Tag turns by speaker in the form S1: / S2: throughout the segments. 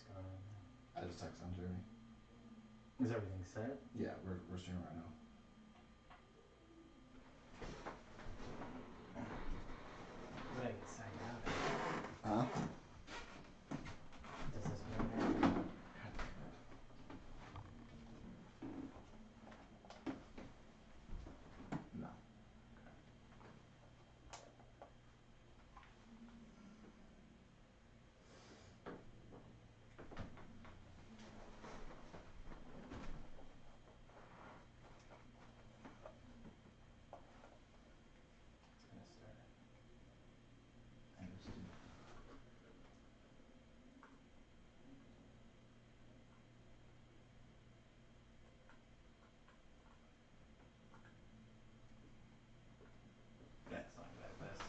S1: What's going on?
S2: I just texted on Jeremy.
S1: Is everything set?
S2: Yeah, we're streaming right now.
S1: But I get signed out.
S2: Huh?
S1: Does this matter?
S2: No.
S1: It's gonna start.
S2: Understood.
S1: That's not like this.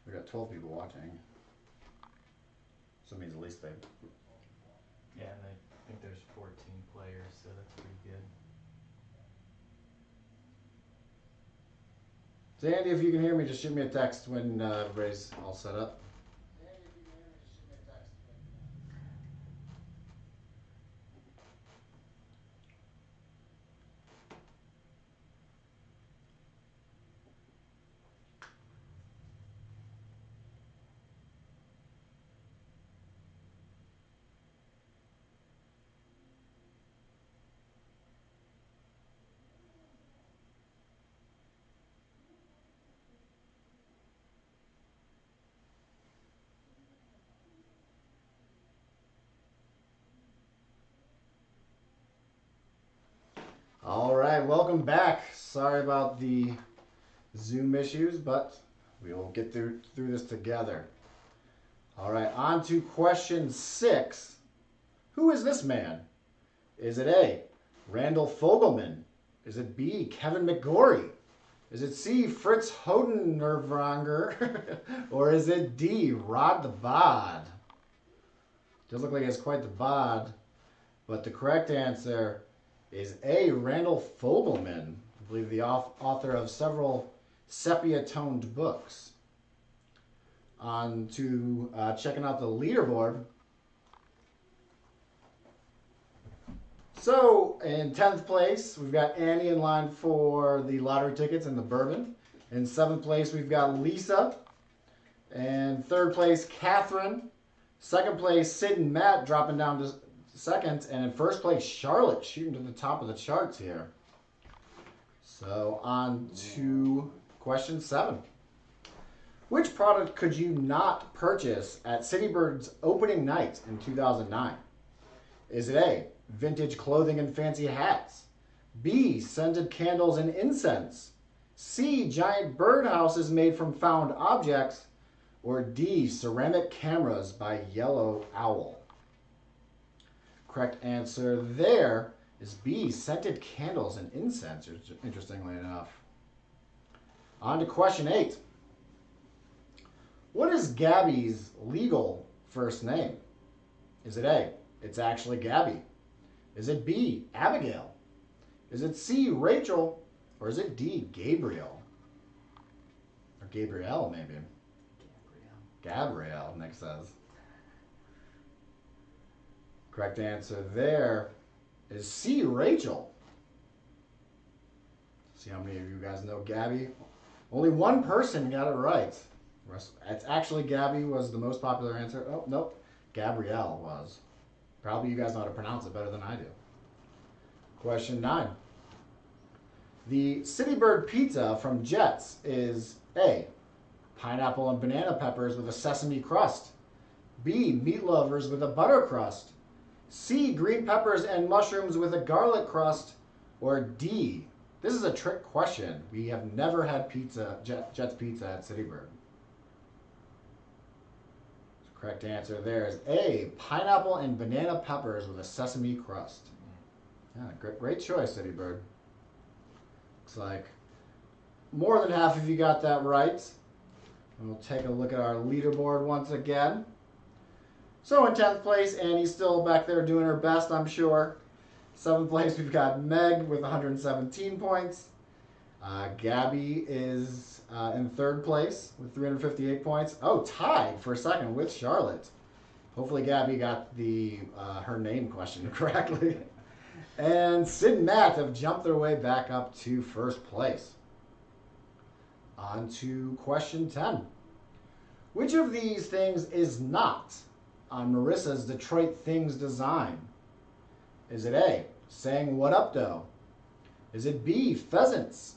S2: We got 12 people watching. So it means at least they.
S1: Yeah, and I think there's 14 players, so that's pretty good.
S2: So Andy, if you can hear me, just shoot me a text when everybody's all set up. All right, welcome back. Sorry about the Zoom issues, but we will get through this together. All right, on to question 6. Who is this man? Is it A, Randall Fogelman? Is it B, Kevin McGorry? Is it C, Fritz Hodennervanger? Or is it D, Rod the Bod? Does look like he has quite the bod, but the correct answer is A, Randall Fogelman. I believe the author of several sepia-toned books. On to checking out the leaderboard. So, in 10th place, we've got Annie in line for the lottery tickets and the bourbon. In 7th place, we've got Lisa. And 3rd place, Catherine. 2nd place, Sid and Matt dropping down to 2nd. And in 1st place, Charlotte shooting to the top of the charts here. So, on to question 7. Which product could you not purchase at Citybird's opening night in 2009? Is it A, vintage clothing and fancy hats? B, scented candles and incense? C, giant birdhouses made from found objects? Or D, ceramic cameras by Yellow Owl? Correct answer there is B, scented candles and incense, interestingly enough. On to question 8. What is Gabby's legal first name? Is it A, it's actually Gabby? Is it B, Abigail? Is it C, Rachel? Or is it D, Gabriel? Or Gabrielle, maybe.
S1: Gabrielle.
S2: Gabrielle, Nick says. Correct answer there is C, Rachel. See how many of you guys know Gabby? Only one person got it right. It's actually Gabby was the most popular answer. Oh, nope. Gabrielle was. Probably you guys know how to pronounce it better than I do. Question 9. The City Bird pizza from Jets is A, pineapple and banana peppers with a sesame crust. B, meat lovers with a butter crust. C, green peppers and mushrooms with a garlic crust. Or D, this is a trick question. We have never had pizza, Jets pizza at City Bird. The correct answer there is A, pineapple and banana peppers with a sesame crust. Yeah, great choice, City Bird. Looks like more than half of you got that right. And we'll take a look at our leaderboard once again. So in 10th place, Annie's still back there doing her best, I'm sure. 7th place, we've got Meg with 117 points. Gabby is in 3rd place with 358 points. Oh, tied for 2nd with Charlotte. Hopefully Gabby got the her name question correctly. And Sid and Matt have jumped their way back up to 1st place. On to question 10. Which of these things is not on Marissa's Detroit Things design? Is it A, saying what up dough? Is it B, pheasants?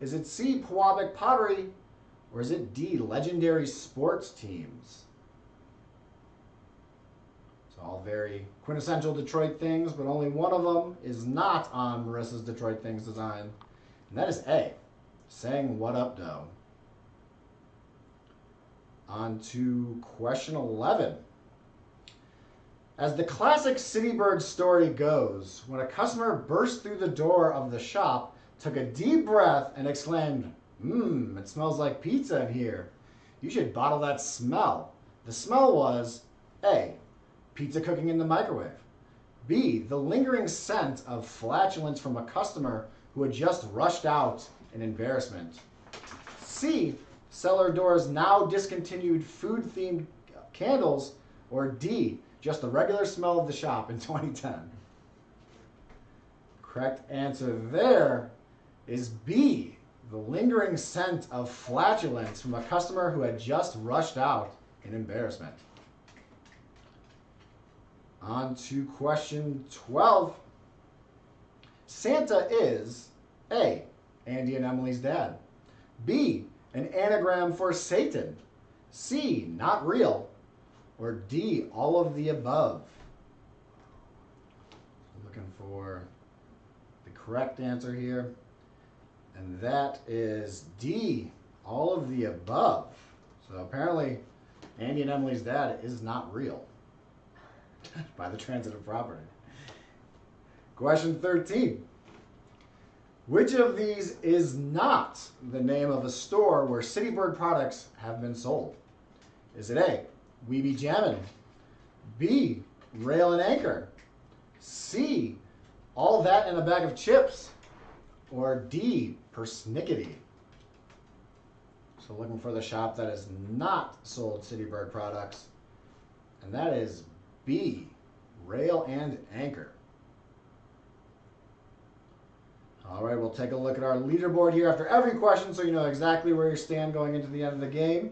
S2: Is it C, Pewabic pottery? Or is it D, legendary sports teams? So all very quintessential Detroit things, but only one of them is not on Marissa's Detroit Things design. And that is A, saying what up dough. On to question 11. As the classic City Bird story goes, when a customer burst through the door of the shop, took a deep breath, and exclaimed, it smells like pizza in here. You should bottle that smell. The smell was A, pizza cooking in the microwave. B, the lingering scent of flatulence from a customer who had just rushed out in embarrassment. C, cellar doors now discontinued food-themed candles. Or D, just the regular smell of the shop in 2010. Correct answer there is B, the lingering scent of flatulence from a customer who had just rushed out in embarrassment. On to question 12. Santa is A, Andy and Emily's dad. B, an anagram for Satan. C, not real. Or D, all of the above. Looking for the correct answer here. And that is D, all of the above. So apparently, Andy and Emily's dad is not real by the transitive property. Question 13. Which of these is not the name of a store where City Bird products have been sold? Is it A, Weeby Jammin'? B, Rail and Anchor? C, All That in a Bag of Chips? Or D, Persnickety? So looking for the shop that has not sold City Bird products. And that is B, Rail and Anchor. All right, we'll take a look at our leaderboard here after every question so you know exactly where you stand going into the end of the game.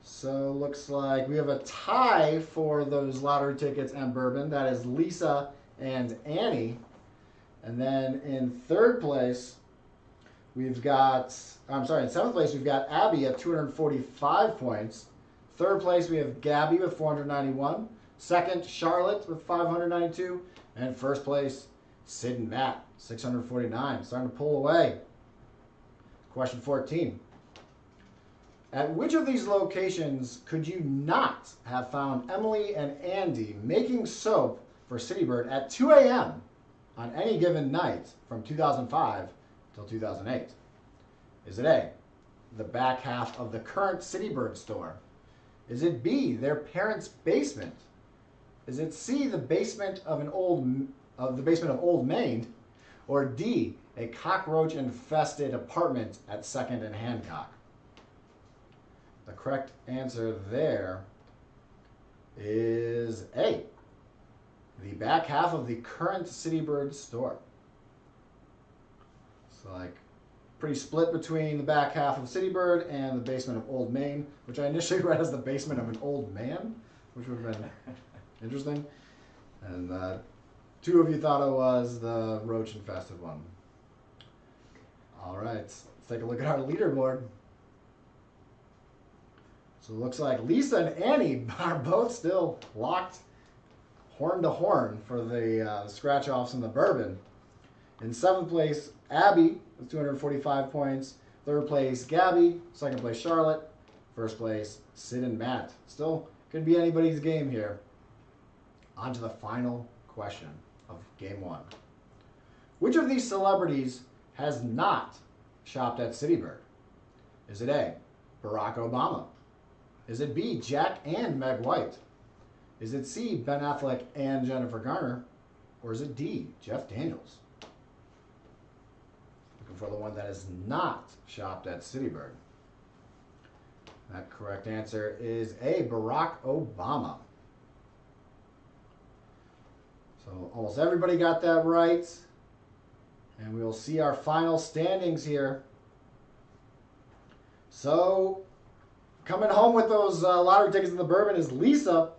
S2: So looks like we have a tie for those lottery tickets and bourbon. That is Lisa and Annie. And then in 3rd place, we've got, in 7th place, we've got Abby at 245 points. 3rd place, we have Gabby with 491. 2nd, Charlotte with 592. And 1st place, Sid and Matt, 649. Starting to pull away. Question 14. At which of these locations could you not have found Emily and Andy making soap for City Bird at 2 a.m. on any given night from 2005 till 2008? Is it A, the back half of the current City Bird store? Is it B, their parents' basement? Is it C, the basement of Old Main? Or D, a cockroach-infested apartment at 2nd and Hancock? The correct answer there is A. The back half of the current Citybird store. So like pretty split between the back half of Citybird and the basement of Old Main, which I initially read as the basement of an old man, which would have been interesting. And two of you thought it was the roach infested one. All right, let's take a look at our leaderboard. So it looks like Lisa and Annie are both still locked horn to horn for the scratch offs in the bourbon. In 7th place, Abby with 245 points. 3rd place, Gabby. 2nd place, Charlotte. 1st place, Sid and Matt. Still could be anybody's game here. On to the final question of game 1. Which of these celebrities has not shopped at Citybird? Is it A, Barack Obama? Is it B, Jack and Meg White? Is it C, Ben Affleck and Jennifer Garner? Or is it D, Jeff Daniels? Looking for the one that has not shopped at Citybird. That correct answer is A, Barack Obama. So almost everybody got that right. And we'll see our final standings here. So coming home with those lottery tickets in the bourbon is Lisa.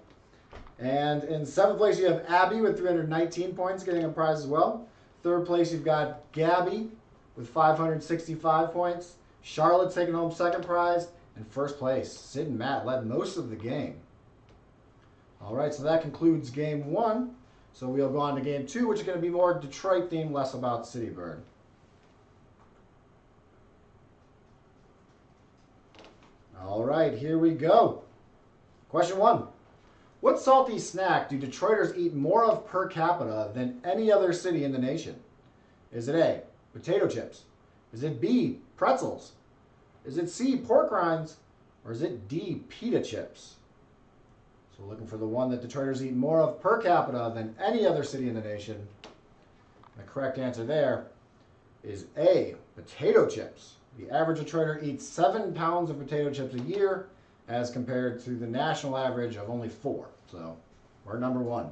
S2: And in 7th place, you have Abby with 319 points, getting a prize as well. 3rd place, you've got Gabby with 565 points. Charlotte's taking home 2nd prize. And 1st place, Sid and Matt led most of the game. All right, so that concludes game 1. So we'll go on to game 2, which is going to be more Detroit themed, less about Citybird. All right, here we go. Question 1. What salty snack do Detroiters eat more of per capita than any other city in the nation? Is it A, potato chips? Is it B, pretzels? Is it C, pork rinds? Or is it D, pita chips? So looking for the one that Detroiters eat more of per capita than any other city in the nation. The correct answer there is A, potato chips. The average Detroiter eats 7 pounds of potato chips a year as compared to the national average of only 4. So we're number 1.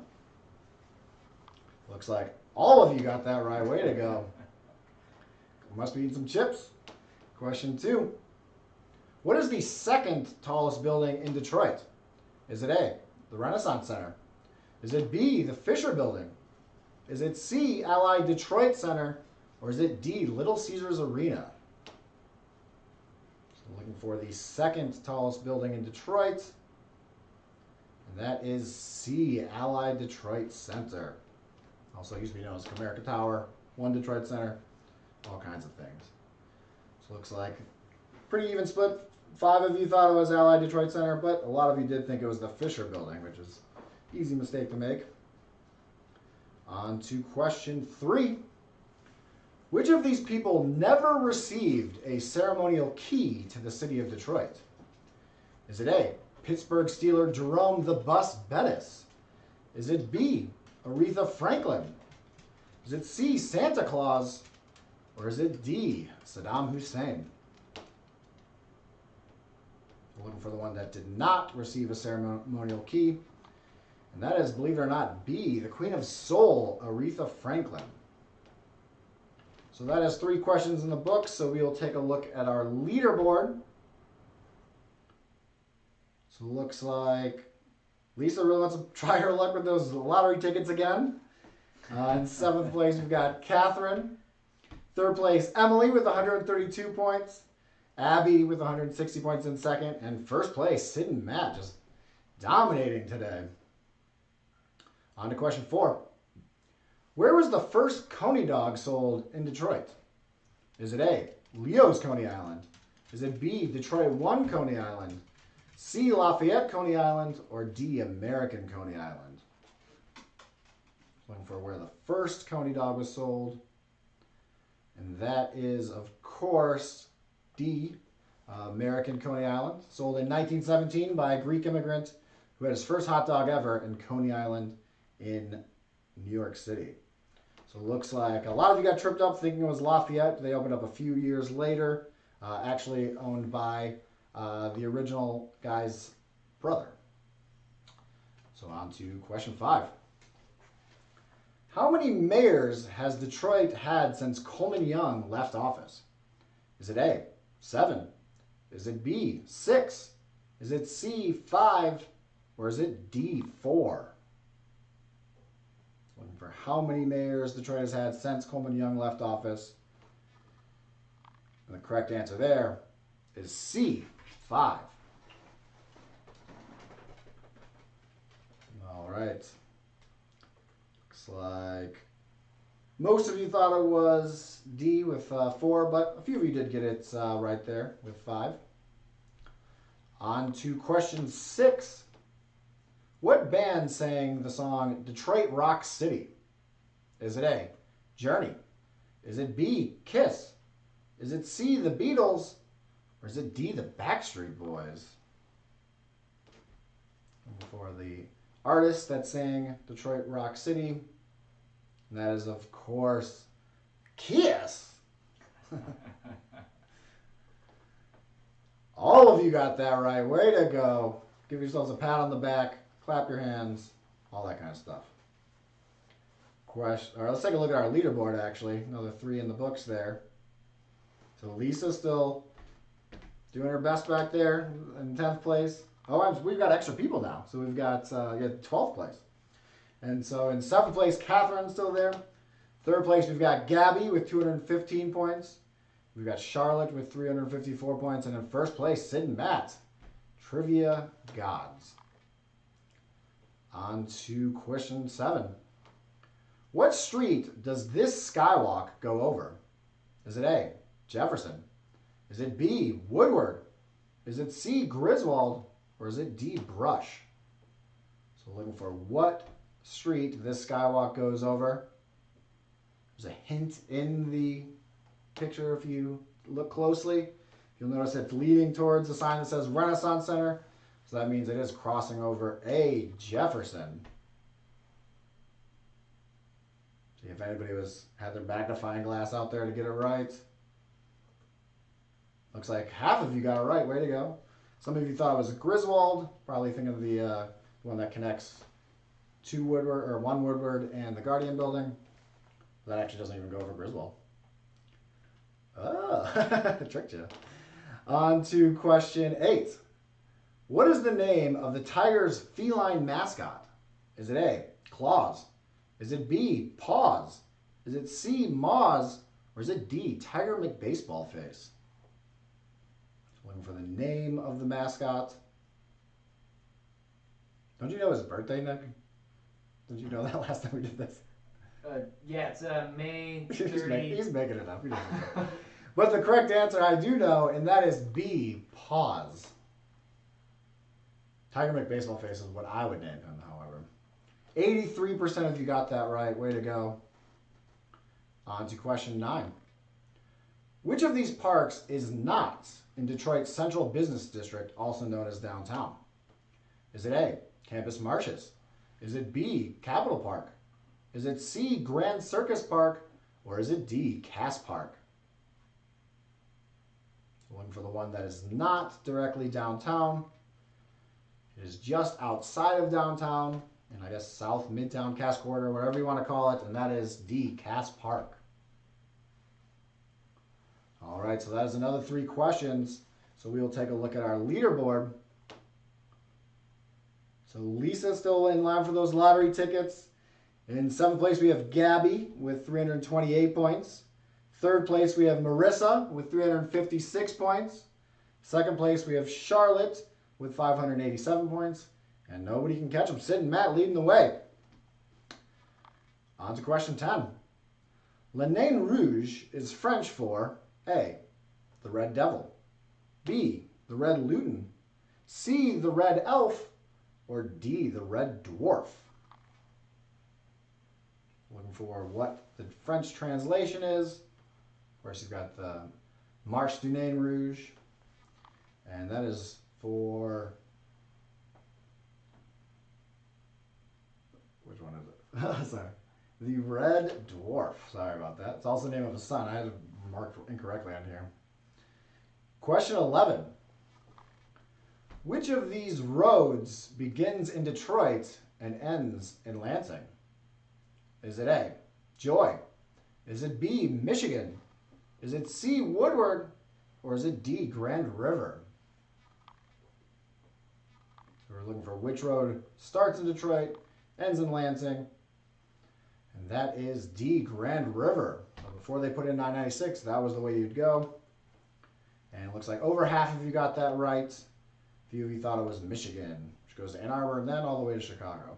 S2: Looks like all of you got that right. Way to go. Must be eating some chips. Question 2. What is the 2nd tallest building in Detroit? Is it A, the Renaissance Center? Is it B, the Fisher Building? Is it C, Allied Detroit Center? Or is it D, Little Caesars Arena? So looking for the 2nd tallest building in Detroit. And that is C, Allied Detroit Center. Also used to be known as Comerica Tower, One Detroit Center, all kinds of things. So looks like pretty even split. 5 of you thought it was Allied Detroit Center, but a lot of you did think it was the Fisher Building, which is an easy mistake to make. On to question 3. Which of these people never received a ceremonial key to the city of Detroit? Is it A, Pittsburgh Steeler Jerome the Bus Bettis? Is it B, Aretha Franklin? Is it C, Santa Claus? Or is it D, Saddam Hussein? We're looking for the one that did not receive a ceremonial key. And that is, believe it or not, B, the Queen of Soul, Aretha Franklin. So that is 3 questions in the book. So we will take a look at our leaderboard. So it looks like Lisa really wants to try her luck with those lottery tickets again. In 7th place, we've got Catherine. 3rd place, Emily with 132 points. Abby with 160 points in 2nd. And 1st place, Sid and Matt just dominating today. On to question 4. Where was the first Coney dog sold in Detroit? Is it A, Leo's Coney Island? Is it B, Detroit 1 Coney Island? C, Lafayette Coney Island? Or D, American Coney Island? Looking for where the first Coney dog was sold. And that is, of course, D, American Coney Island. Sold in 1917 by a Greek immigrant who had his first hot dog ever in Coney Island in New York City. So it looks like a lot of you got tripped up thinking it was Lafayette. They opened up a few years later, actually owned by the original guy's brother. So on to question 5. How many mayors has Detroit had since Coleman Young left office? Is it A, 7? Is it B, 6? Is it C, 5? Or is it D, 4? Looking for how many mayors Detroit has had since Coleman Young left office. And the correct answer there is C, 5. All right. Looks like most of you thought it was D with 4, but a few of you did get it right there with 5. On to question 6. What band sang the song Detroit Rock City? Is it A, Journey? Is it B, Kiss? Is it C, The Beatles? Or is it D, The Backstreet Boys? For the artist that sang Detroit Rock City, and that is, of course, Kiss. All of you got that right. Way to go. Give yourselves a pat on the back, clap your hands, all that kind of stuff. All right, let's take a look at our leaderboard, actually. Another 3 in the books there. So Lisa's still doing her best back there in 10th place. Oh, we've got extra people now. So we've got 12th place. And so in 7th place, Catherine's still there. 3rd place, we've got Gabby with 215 points. We've got Charlotte with 354 points. And in 1st place, Sid and Matt. Trivia gods. On to question 7. What street does this skywalk go over? Is it A, Jefferson? Is it B, Woodward? Is it C, Griswold? Or is it D, Brush? So looking for what street this skywalk goes over. There's a hint in the picture if you look closely. You'll notice it's leading towards the sign that says Renaissance Center. So that means it is crossing over A, Jefferson. See if anybody had their magnifying glass out there to get it right. Looks like half of you got it right. Way to go. Some of you thought it was Griswold. Probably thinking of the one that connects to Woodward, or 1 Woodward and the Guardian Building. That actually doesn't even go over Griswold. Oh, tricked you. On to question 8. What is the name of the Tigers' feline mascot? Is it A, Claws? Is it B, Paws? Is it C, Maws? Or is it D, Tiger McBaseballface? Looking for the name of the mascot. Don't you know his birthday, Nick? Did you know that last time we did this?
S1: Yeah, it's May 30th.
S2: He's making it up. He doesn't know. But the correct answer I do know, and that is B, Paws. Tiger McBaseballface is what I would name him, however. 83% of you got that right. Way to go. On to question 9. Which of these parks is not in Detroit's Central Business District, also known as downtown? Is it A, Campus Martius? Is it B, Capitol Park? Is it C, Grand Circus Park? Or is it D, Cass Park? Looking for the one that is not directly downtown. It is just outside of downtown, and I guess South, Midtown, Cass Corridor, whatever you want to call it, and that is D, Cass Park. All right, so that is another 3 questions. So we will take a look at our leaderboard. So Lisa's still in line for those lottery tickets. In 7th place, we have Gabby with 328 points. 3rd place, we have Marissa with 356 points. 2nd place, we have Charlotte with 587 points. And nobody can catch them. Sid and Matt leading the way. On to question 10. Le Nain Rouge is French for A, the Red Devil, B, the Red Luton, C, the Red Elf, or D, the Red Dwarf? Looking for what the French translation is. Of course, you've got the Marche du Nain Rouge, and that is for, which one is it? Sorry. The Red Dwarf. Sorry about that. It's also the name of a son. I had it marked incorrectly on here. Question 11. Which of these roads begins in Detroit and ends in Lansing? Is it A, Joy? Is it B, Michigan? Is it C, Woodward? Or is it D, Grand River? So we're looking for which road starts in Detroit, ends in Lansing. And that is D, Grand River. So before they put in 996, that was the way you'd go. And it looks like over half of you got that right. A few of you thought it was Michigan, which goes to Ann Arbor and then all the way to Chicago.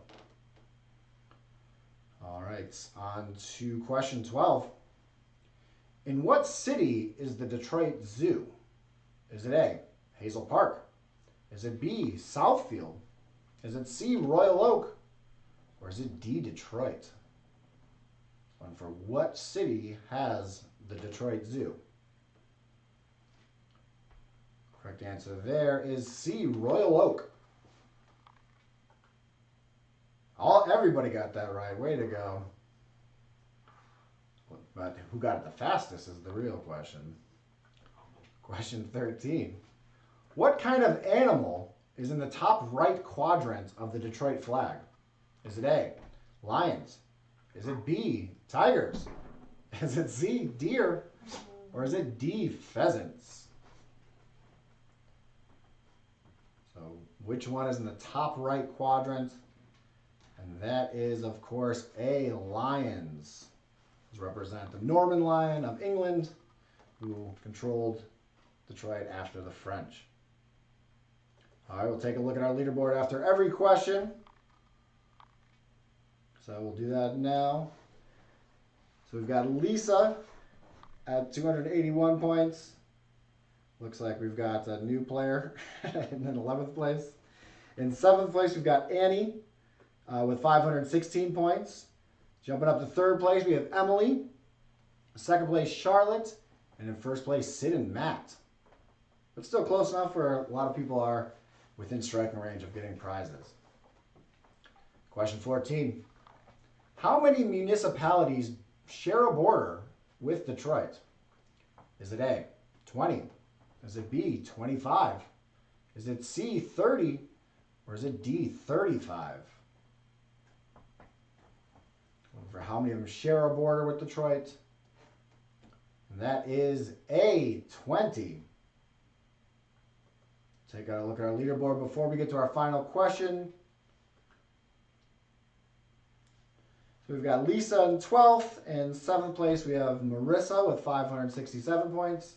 S2: All right, on to question 12. In what city is the Detroit Zoo? Is it A, Hazel Park? Is it B, Southfield? Is it C, Royal Oak? Or is it D, Detroit? One for what city has the Detroit Zoo? Correct answer there is C, Royal Oak. Everybody got that right. Way to go. But who got it the fastest is the real question. Question 13. What kind of animal is in the top right quadrant of the Detroit flag? Is it A, lions? Is it B, tigers? Is it C, deer? Or is it D, pheasants? So which one is in the top right quadrant? And that is, of course, A, lions. These represent the Norman lion of England, who controlled Detroit after the French. All right, we'll take a look at our leaderboard after every question. So we'll do that now. So we've got Lisa at 281 points. Looks like we've got a new player in 11th place. In 7th place, we've got Annie with 516 points. Jumping up to 3rd place, we have Emily. 2nd place, Charlotte. And in 1st place, Sid and Matt. But still close enough where a lot of people are within striking range of getting prizes. Question 14. How many municipalities share a border with Detroit? Is it A, 20? Is it B, 25? Is it C, 30? Or is it D, 35? For how many of them share a border with Detroit? And that is A, 20. Take a look at our leaderboard before we get to our final question. So we've got Lisa in 12th. In 7th place, we have Marissa with 567 points.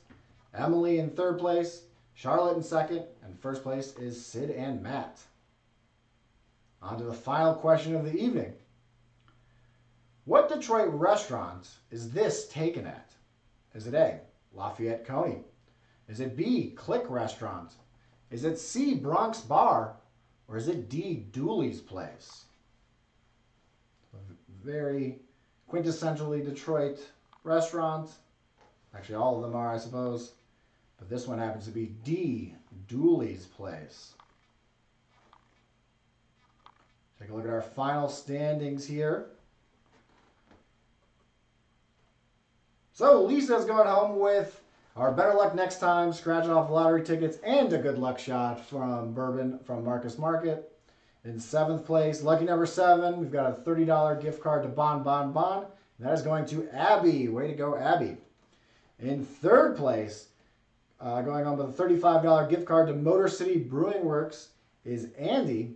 S2: Emily in 3rd place. Charlotte in 2nd. And 1st place is Sid and Matt. On to the final question of the evening. What Detroit restaurant is this taken at? Is it A, Lafayette Coney? Is it B, Click Restaurant? Is it C, Bronx Bar? Or is it D, Dooley's Place? A very quintessentially Detroit restaurant. Actually, all of them are, I suppose. But this one happens to be D, Dooley's Place. Take a look at our final standings here. So Lisa's going home with our Better Luck Next Time, scratching off lottery tickets, and a good luck shot from bourbon from Marcus Market. In 7th place, lucky number 7, we've got a $30 gift card to Bon Bon Bon. And that is going to Abby. Way to go, Abby. In 3rd place, going home with a $35 gift card to Motor City Brewing Works is Andy.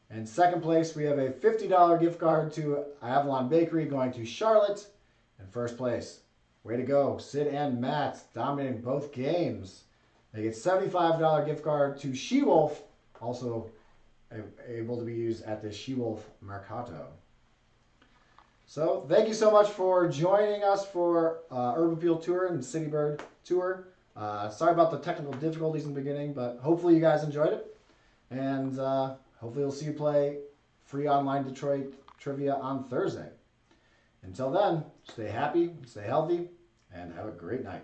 S2: In 2nd place, we have a $50 gift card to Avalon Bakery going to Charlotte. In 1st place, way to go, Sid and Matt, dominating both games. They get $75 gift card to She-Wolf, also able to be used at the She-Wolf Mercato. So thank you so much for joining us for Urban Appeal Tour and City Bird Tour. Sorry about the technical difficulties in the beginning, but hopefully you guys enjoyed it. And hopefully we'll see you play free online Detroit trivia on Thursday. Until then, stay happy, stay healthy, and have a great night.